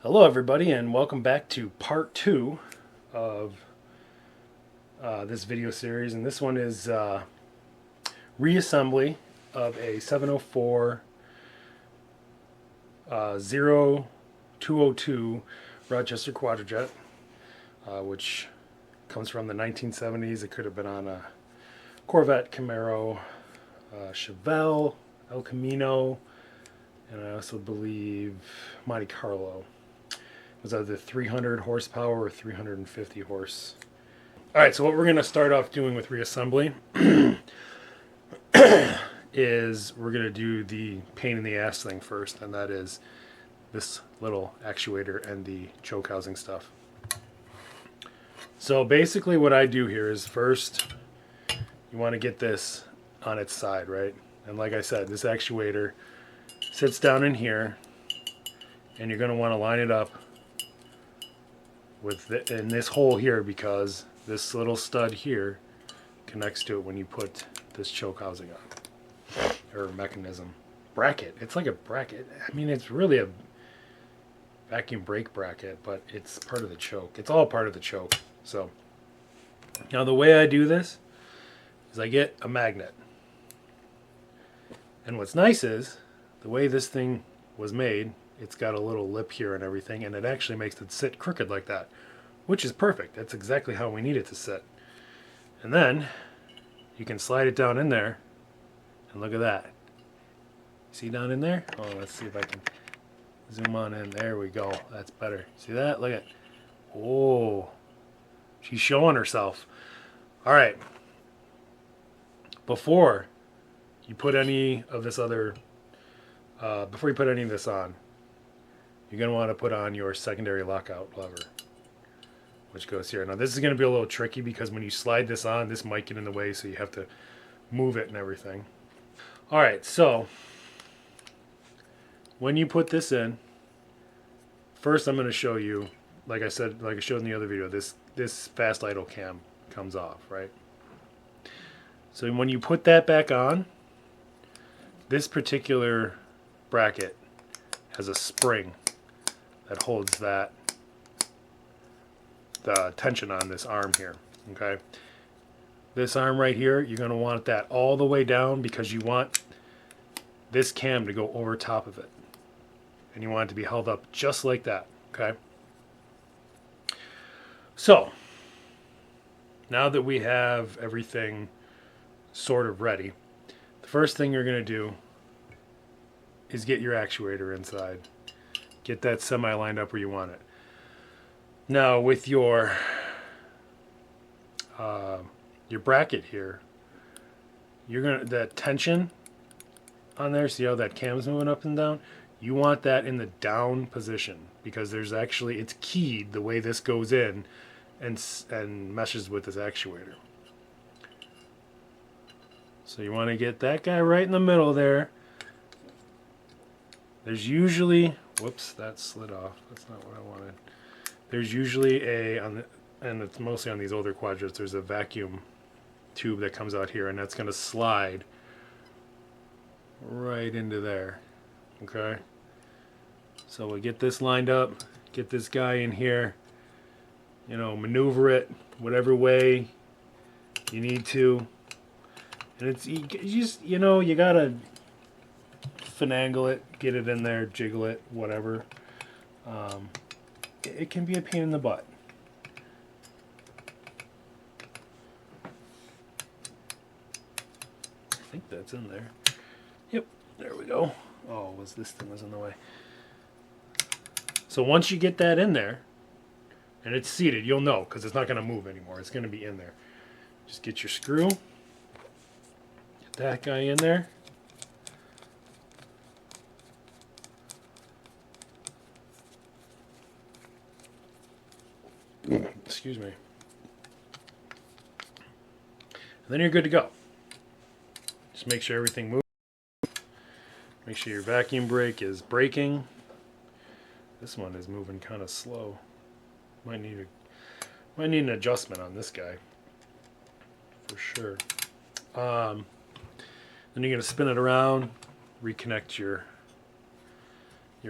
Hello everybody and welcome back to part 2 of this video series, and this one is reassembly of a 704 0202 Rochester Quadrajet, which comes from the 1970s. It could have been on a Corvette, Camaro, Chevelle, El Camino, and I also believe Monte Carlo. It was either 300 horsepower or 350 horse. Alright, so what we're going to start off doing with reassembly is we're going to do the pain in the ass thing first, and that is this little actuator and the choke housing stuff. So basically what I do here is first you want to get this on its side, right? And like I said, this actuator sits down in here, and you're going to want to line it up with in this hole here, because this little stud here connects to it when you put this choke housing on, or mechanism bracket. It's like a bracket. I mean, it's really a vacuum brake bracket, but it's part of the choke. It's all part of the choke. So now the way I do this is I get a magnet, and what's nice is the way this thing was made, it's got a little lip here and everything, and it actually makes it sit crooked like that, which is perfect. That's exactly how we need it to sit. And then you can slide it down in there, and look at that. See down in there? Oh, let's see if I can zoom on in. There we go. That's better. See that? Look at. Oh, she's showing herself. All right. Before you put any of this other, before you put any of this on, you're going to want to put on your secondary lockout lever, which goes here. Now this is going to be a little tricky because when you slide this on, this might get in the way, so you have to move it and everything. Alright, so when you put this in, first I'm going to show you, like I said, like I showed in the other video, this fast idle cam comes off, right? So when you put that back on, this particular bracket has a spring that holds the tension on this arm here. Okay, this arm right here, you're going to want that all the way down, because you want this cam to go over top of it, and you want it to be held up just like that. Okay, so now that we have everything sort of ready, the first thing you're going to do is get your actuator inside. Get that semi lined up where you want it. Now with your bracket here, you're gonna, that tension on there, see how that cam's moving up and down? You want that in the down position, because there's actually, it's keyed the way this goes in and meshes with this actuator. So you want to get that guy right in the middle there. There's usually, whoops, that slid off. That's not what I wanted. There's usually and it's mostly on these older Quadrajets, there's a vacuum tube that comes out here, and that's going to slide right into there. Okay? So we'll get this lined up, get this guy in here, you know, maneuver it whatever way you need to. And it's, you just, you know, you got to finagle it, get it in there, jiggle it, whatever. It can be a pain in the butt. I think that's in there. Yep, there we go. Oh, this thing was in the way. So once you get that in there, and it's seated, you'll know, because it's not going to move anymore. It's going to be in there. Just get your screw. Get that guy in there. Excuse me. And then you're good to go. Just make sure everything moves. Make sure your vacuum brake is braking. This one is moving kind of slow. Might need an adjustment on this guy for sure. Then you're going to spin it around, reconnect your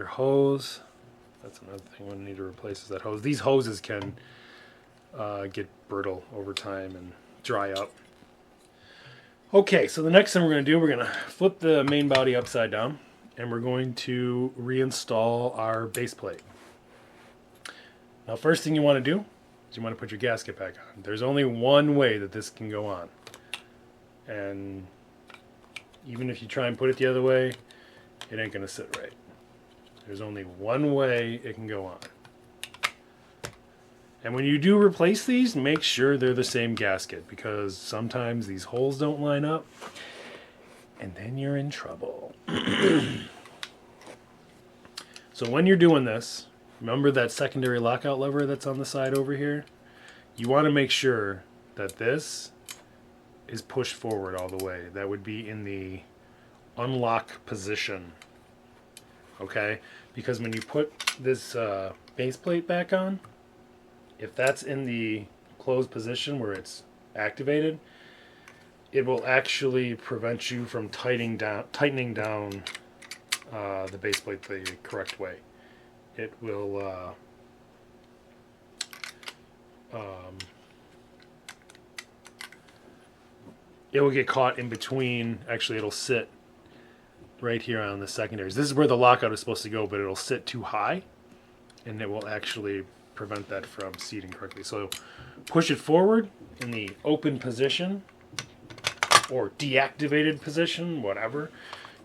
hose. That's another thing we need to replace is that hose. These hoses can get brittle over time and dry up. Okay, so the next thing we're going to do, we're going to flip the main body upside down, and we're going to reinstall our base plate. Now, first thing you want to do is you want to put your gasket back on. There's only one way that this can go on. And even if you try and put it the other way, it ain't going to sit right. There's only one way it can go on. And when you do replace these, make sure they're the same gasket, because sometimes these holes don't line up, and then you're in trouble. So when you're doing this, remember that secondary lockout lever that's on the side over here? You want to make sure that this is pushed forward all the way. That would be in the unlock position. Okay? Because when you put this base plate back on, if that's in the closed position where it's activated, it will actually prevent you from tightening down the base plate the correct way. It will get caught in between. Actually, it'll sit right here on the secondaries. This is where the lockout is supposed to go, but it'll sit too high, and it will actually prevent that from seating correctly. So push it forward in the open position or deactivated position, whatever,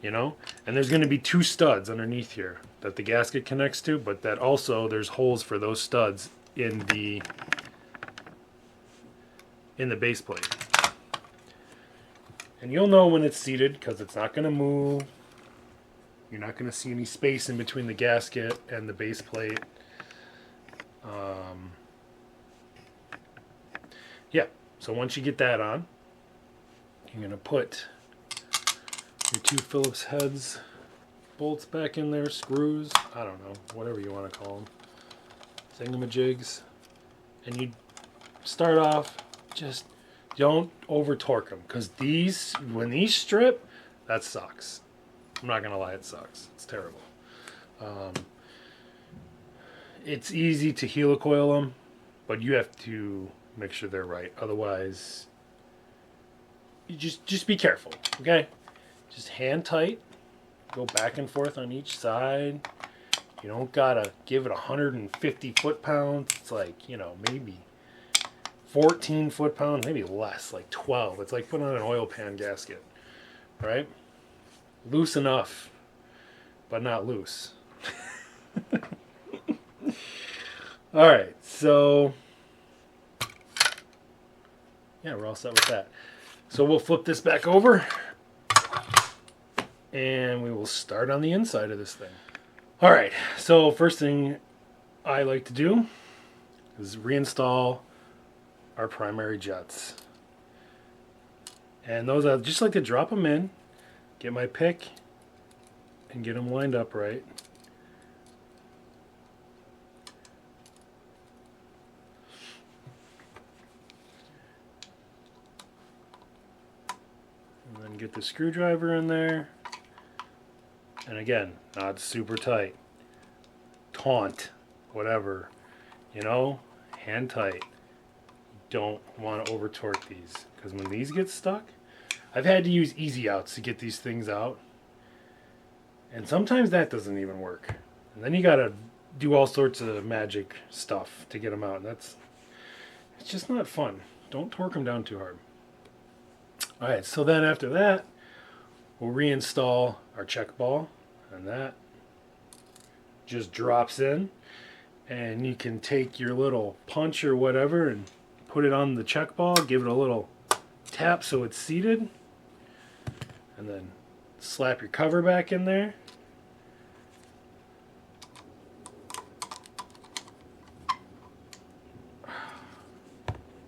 you know. And there's going to be two studs underneath here that the gasket connects to, but that also there's holes for those studs in the base plate. And you'll know when it's seated because it's not going to move. You're not going to see any space in between the gasket and the base plate. Yeah, so once you get that on, you're going to put your two Phillips heads bolts back in there, screws, I don't know, whatever you want to call them, thingamajigs, and you start off, just don't over torque them, because when these strip, that sucks. I'm not going to lie, it sucks. It's terrible. It's easy to helicoil them, but you have to make sure they're right. Otherwise, you just be careful, okay? Just hand tight, go back and forth on each side. You don't gotta give it 150 foot-pounds. It's like, you know, maybe 14 foot-pounds, maybe less, like 12. It's like putting on an oil pan gasket, right? Loose enough, but not loose. All right, so yeah, we're all set with that. So we'll flip this back over, and we will start on the inside of this thing. All right, so first thing I like to do is reinstall our primary jets. And those, I just like to drop them in, get my pick, and get them lined up right. And then get the screwdriver in there. And again, not super tight. Taunt, whatever, you know, hand tight. Don't want to over torque these, because when these get stuck, I've had to use easy outs to get these things out, and sometimes that doesn't even work, and then you gotta do all sorts of magic stuff to get them out, and it's just not fun. Don't torque them down too hard. Alright, so then after that, we'll reinstall our check ball, and that just drops in, and you can take your little punch or whatever and put it on the check ball, give it a little tap so it's seated, and then slap your cover back in there.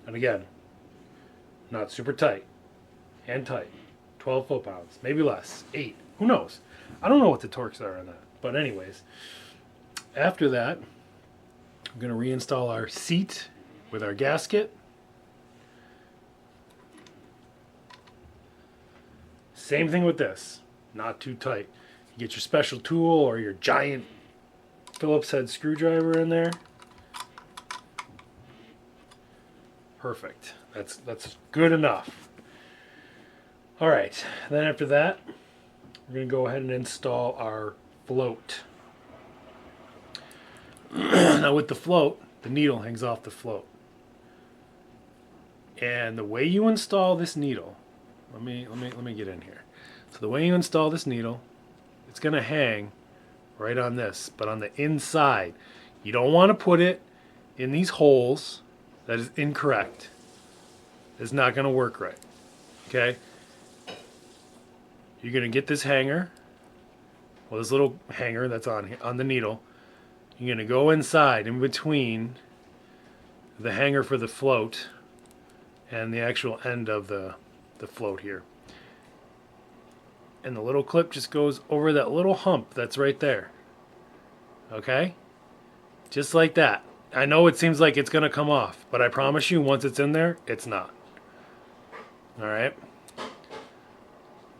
And again, not super tight, hand tight, 12 foot-pounds, maybe less, 8, who knows? I don't know what the torques are on that, but anyways, after that, I'm going to reinstall our seat with our gasket. Same thing with this, not too tight. You get your special tool or your giant Phillips head screwdriver in there. Perfect. That's good enough. All right, then after that, we're going to go ahead and install our float. Now with the float, the needle hangs off the float. And the way you install this needle, let me get in here. So the way you install this needle, it's going to hang right on this, but on the inside. You don't want to put it in these holes. That is incorrect. It's not going to work right. Okay? You're going to get this hanger, well, this little hanger that's on the needle. You're going to go inside, in between the hanger for the float and the actual end of the float here. And the little clip just goes over that little hump that's right there. Okay? Just like that. I know it seems like it's going to come off, but I promise you, once it's in there, it's not. Alright?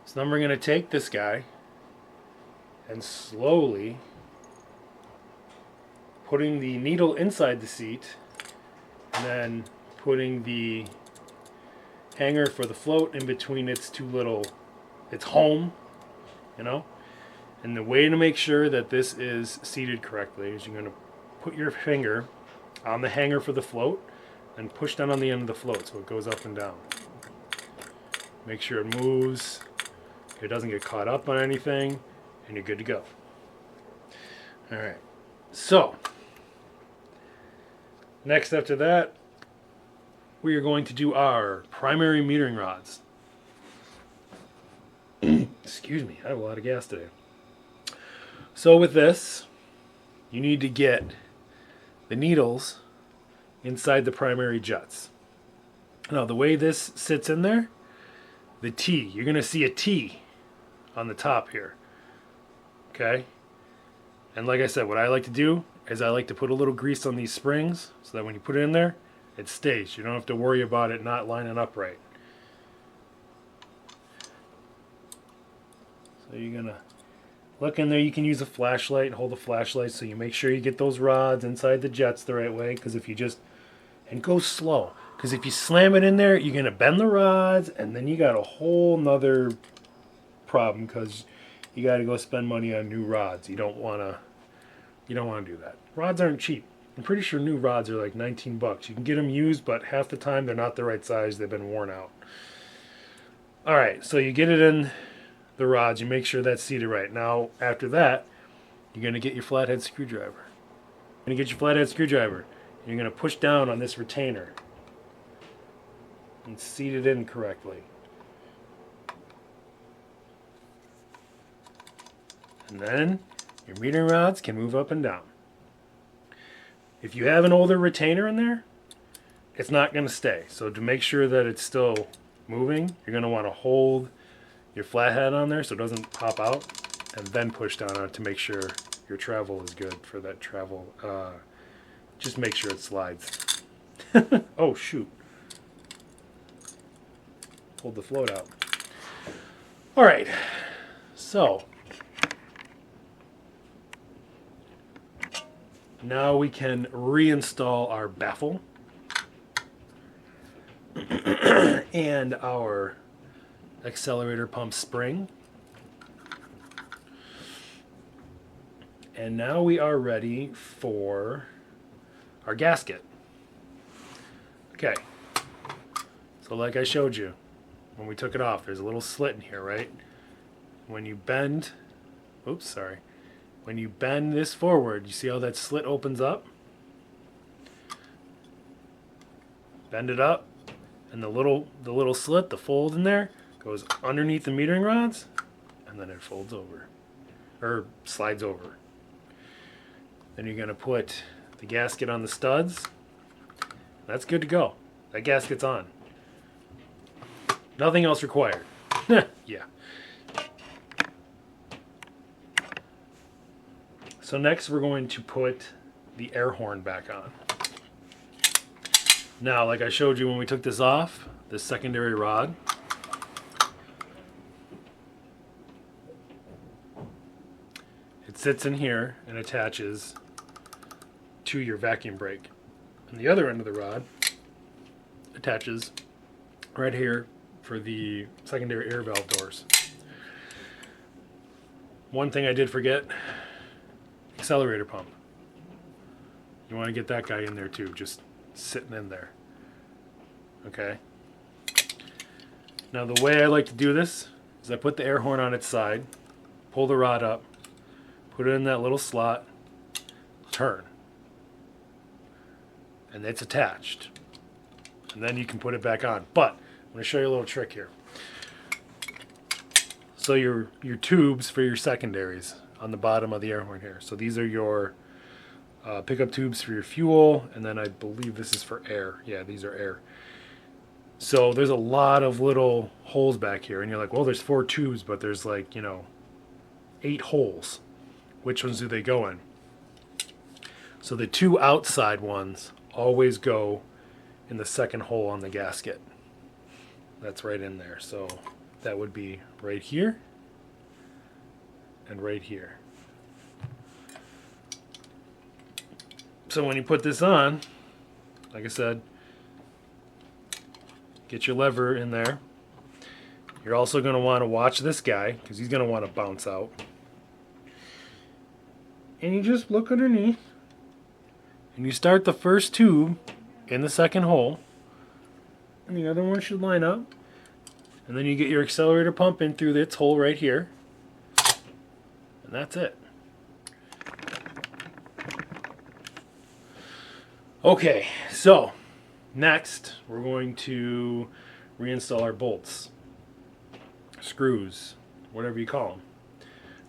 So then we're going to take this guy and slowly putting the needle inside the seat and then putting the hanger for the float in between its home, you know. And the way to make sure that this is seated correctly is you're going to put your finger on the hanger for the float and push down on the end of the float so it goes up and down. Make sure it moves, it doesn't get caught up on anything, and you're good to go. Alright, so next after that, we are going to do our primary metering rods. Excuse me, I have a lot of gas today. So with this, you need to get the needles inside the primary jets. Now the way this sits in there, the T, you're going to see a T on the top here. Okay? And like I said, what I like to do is I like to put a little grease on these springs so that when you put it in there, it stays. You don't have to worry about it not lining up right. So you're going to look in there. You can use a flashlight and hold the flashlight so you make sure you get those rods inside the jets the right way, because if you just, and go slow, because if you slam it in there, you're going to bend the rods, and then you got a whole nother problem, because you got to go spend money on new rods. You don't want to do that. Rods aren't cheap. I'm pretty sure new rods are like 19 bucks. You can get them used, but half the time they're not the right size. They've been worn out. All right, so you get it in the rods. You make sure that's seated right. Now, after that, you're going to get your flathead screwdriver. You're going to get your flathead screwdriver. You're going to push down on this retainer and seat it in correctly. And then your metering rods can move up and down. If you have an older retainer in there, it's not going to stay. So to make sure that it's still moving, you're going to want to hold your flathead on there so it doesn't pop out, and then push down on it to make sure your travel is good for that travel. Just make sure it slides. Oh shoot. Hold the float out. Alright, so now we can reinstall our baffle and our accelerator pump spring. And now we are ready for our gasket. Okay, so like I showed you when we took it off, there's a little slit in here, right? When you bend, oops, sorry. When you bend this forward, you see how that slit opens up? Bend it up, and the little slit, the fold in there, goes underneath the metering rods, and then it folds over, or slides over. Then you're going to put the gasket on the studs. That's good to go. That gasket's on. Nothing else required. Yeah. So next we're going to put the air horn back on. Now, like I showed you when we took this off, this secondary rod, it sits in here and attaches to your vacuum brake. And the other end of the rod attaches right here for the secondary air valve doors. One thing I did forget, accelerator pump. You want to get that guy in there too, just sitting in there. Okay. Now the way I like to do this is I put the air horn on its side, pull the rod up, put it in that little slot, turn. And it's attached. And then you can put it back on. But I'm going to show you a little trick here. So your tubes for your secondaries on the bottom of the air horn here. So these are your pickup tubes for your fuel, and then I believe this is for air. Yeah, these are air. So there's a lot of little holes back here, and you're like, well, there's 4 tubes, but there's like, 8 holes. Which ones do they go in? So the 2 outside ones always go in the second hole on the gasket. That's right in there. So that would be right here and right here. So when you put this on, like I said, get your lever in there. You're also going to want to watch this guy because he's going to want to bounce out. And you just look underneath and you start the first tube in the second hole, and the other one should line up, and then you get your accelerator pump in through its hole right here, and that's it. Okay, so next we're going to reinstall our bolts, screws, whatever you call them.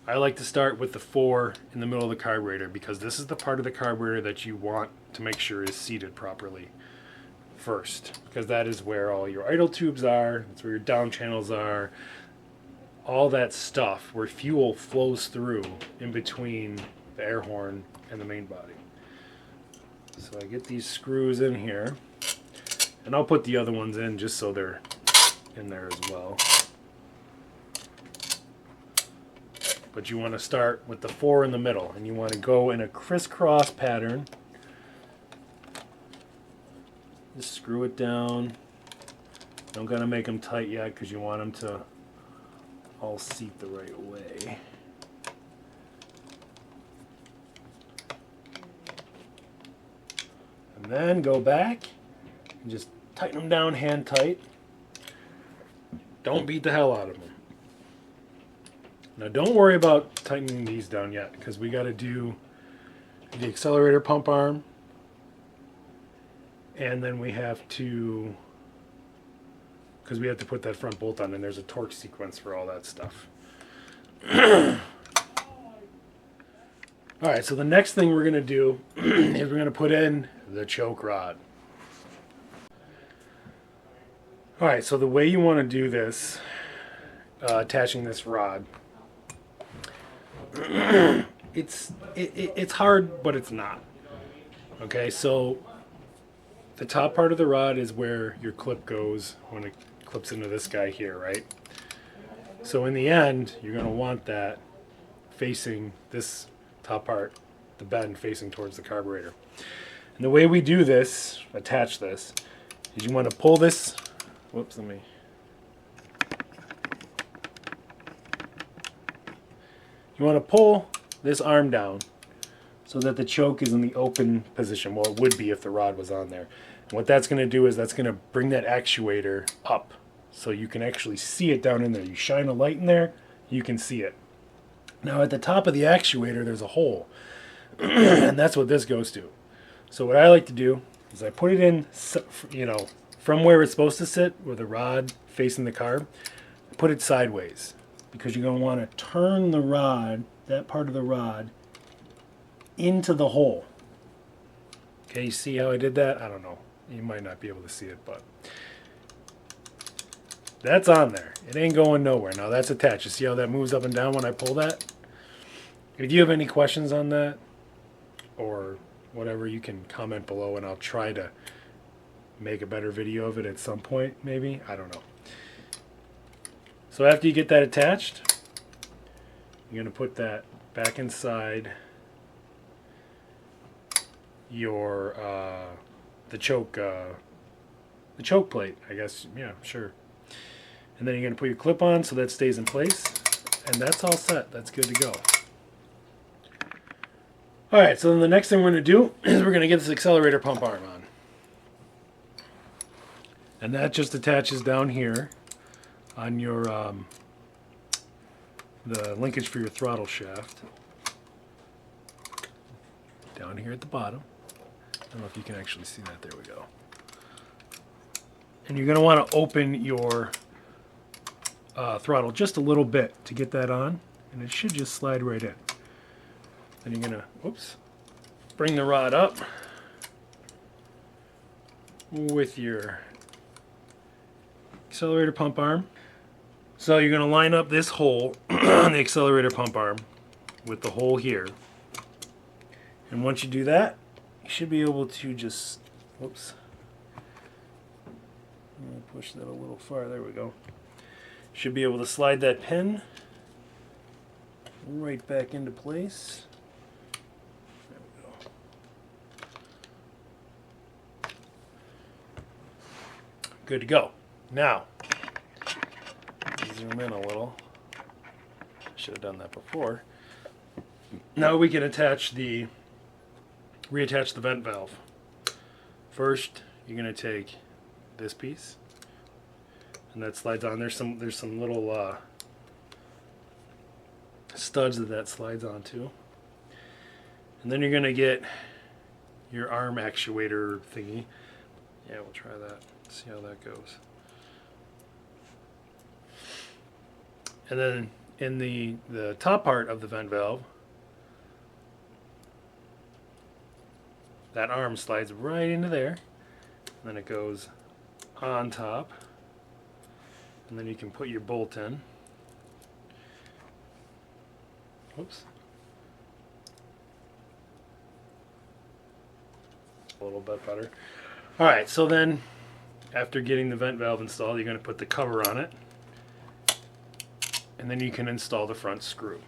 I like to start with the 4 in the middle of the carburetor because this is the part of the carburetor that you want to make sure is seated properly first, because that is where all your idle tubes are, that's where your down channels are, all that stuff where fuel flows through in between the air horn and the main body. So I get these screws in here, and I'll put the other ones in just so they're in there as well. But you want to start with the 4 in the middle, and you want to go in a crisscross pattern. Just screw it down. Don't gotta make them tight yet because you want them to all seat the right way. And then go back and just tighten them down hand tight. Don't beat the hell out of them. Now don't worry about tightening these down yet because we got to do the accelerator pump arm, and then we have to, because we have to put that front bolt on, and there's a torque sequence for all that stuff. Alright, so the next thing we're going to do is we're going to put in the choke rod. Alright, so the way you want to do this, attaching this rod, it's hard, but it's not. Okay, so the top part of the rod is where your clip goes when it clips into this guy here, right? So in the end, you're going to want that facing this top part, the bend facing towards the carburetor. And the way we do this, attach this, is you want to pull this, whoops, let me, you want to pull this arm down so that the choke is in the open position. Well, it would be if the rod was on there. And what that's going to do is that's going to bring that actuator up so you can actually see it down in there. You shine a light in there, you can see it. Now at the top of the actuator there's a hole and that's what this goes to. So what I like to do is I put it in, from where it's supposed to sit, with the rod facing the carb, put it sideways, because you're going to want to turn the rod, that part of the rod, into the hole. Okay, you see how I did that? I don't know. You might not be able to see it, but that's on there. It ain't going nowhere. Now that's attached. You see how that moves up and down when I pull that? If you have any questions on that or whatever, you can comment below and I'll try to make a better video of it at some point, maybe. I don't know. So after you get that attached, you're going to put that back inside your the choke plate, I guess. Yeah, sure. And then you're going to put your clip on so that stays in place, and that's all set. That's good to go. All right, so then the next thing we're going to do is we're going to get this accelerator pump arm on. And that just attaches down here on your the linkage for your throttle shaft. Down here at the bottom. I don't know if you can actually see that. There we go. And you're going to want to open your throttle just a little bit to get that on, and it should just slide right in. Then you're going to, oops, bring the rod up with your accelerator pump arm. So you're going to line up this hole on the accelerator pump arm with the hole here. And once you do that, you should be able to just, whoops, I'm going to push that a little far, there we go. Should be able to slide that pin right back into place. There we go. Good to go. Now, zoom in a little. Should have done that before. Now we can reattach the vent valve. First, you're going to take this piece, and that slides on. There's some little studs that slides onto, and then you're going to get your arm actuator thingy. Yeah, we'll try that. See how that goes. And then in the top part of the vent valve, that arm slides right into there, and then it goes on top, and then you can put your bolt in. Whoops. A little bit better. Alright, so then after getting the vent valve installed, you're going to put the cover on it, and then you can install the front screw.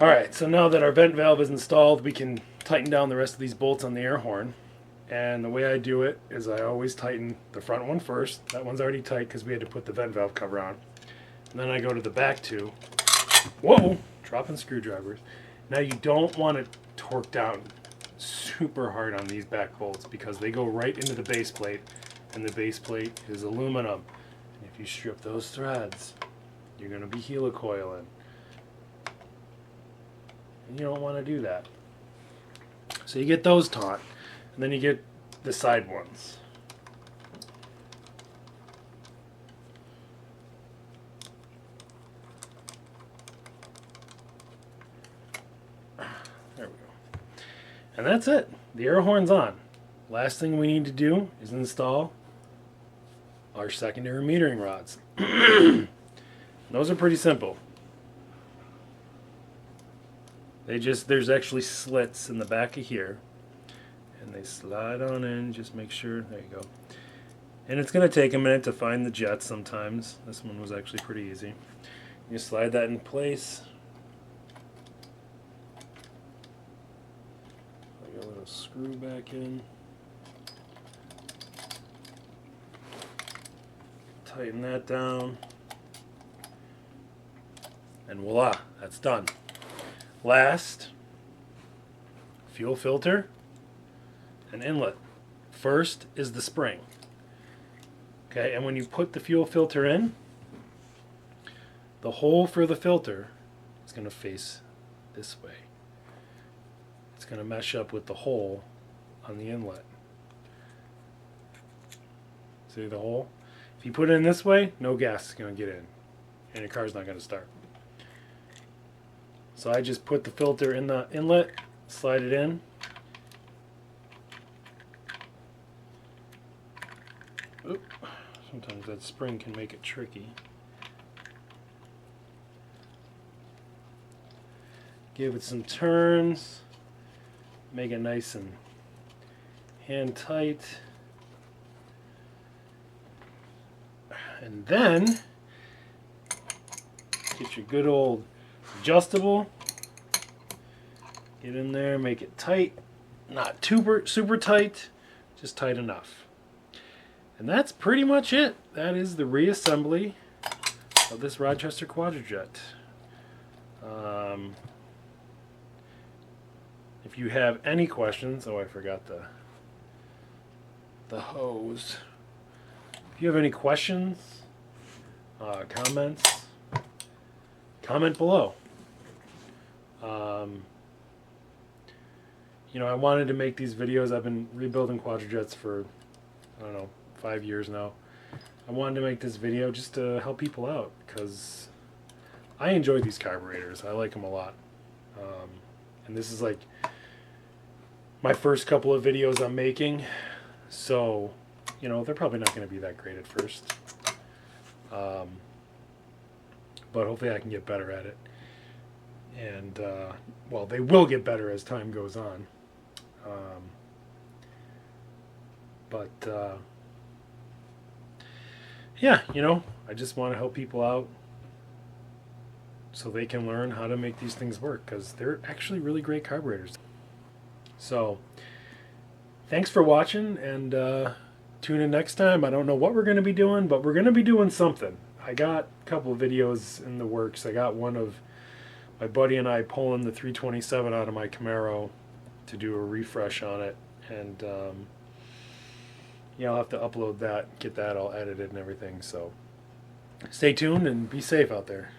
Alright, so now that our vent valve is installed, we can tighten down the rest of these bolts on the air horn. And the way I do it is I always tighten the front one first. That one's already tight because we had to put the vent valve cover on. And then I go to the back two. Whoa! Dropping screwdrivers. Now you don't want to torque down super hard on these back bolts because they go right into the base plate, and the base plate is aluminum. And if you strip those threads, you're going to be helicoiling. You don't want to do that. So you get those taut, and then you get the side ones. There we go. And that's it. The air horn's on. Last thing we need to do is install our secondary metering rods. Those are pretty simple. There's actually slits in the back of here, and they slide on in. Just make sure, there you go. And it's going to take a minute to find the jet sometimes. This one was actually pretty easy. You slide that in place. Like a little screw back in. Tighten that down. And voila, that's done. Last, fuel filter and inlet. First is the spring. Okay, and when you put the fuel filter in, the hole for the filter is going to face this way. It's going to mesh up with the hole on the inlet. See the hole? If you put it in this way, no gas is going to get in, and your car's not going to start. So I just put the filter in the inlet, slide it in. Oop. Sometimes that spring can make it tricky. Give it some turns. Make it nice and hand tight. And then get your good old adjustable. Get in there, make it tight. Not super tight, just tight enough. And that's pretty much it. That is the reassembly of this Rochester Quadrajet. If you have any questions, oh, I forgot the hose. If you have any questions, comments, comment below. You know, I wanted to make these videos. I've been rebuilding Quadrajets for, I don't know, 5 years now. I wanted to make this video just to help people out because I enjoy these carburetors. I like them a lot. And this is like my first couple of videos I'm making, so you know they're probably not going to be that great at first, but hopefully I can get better at it, and well, they will get better as time goes on, but yeah, you know, I just want to help people out so they can learn how to make these things work because they're actually really great carburetors. So, thanks for watching, and tune in next time. I don't know what we're going to be doing, but we're going to be doing something. I got a couple of videos in the works. I got one of my buddy and I pulling the 327 out of my Camaro to do a refresh on it, and yeah, I'll have to upload that, get that all edited and everything. So, stay tuned and be safe out there.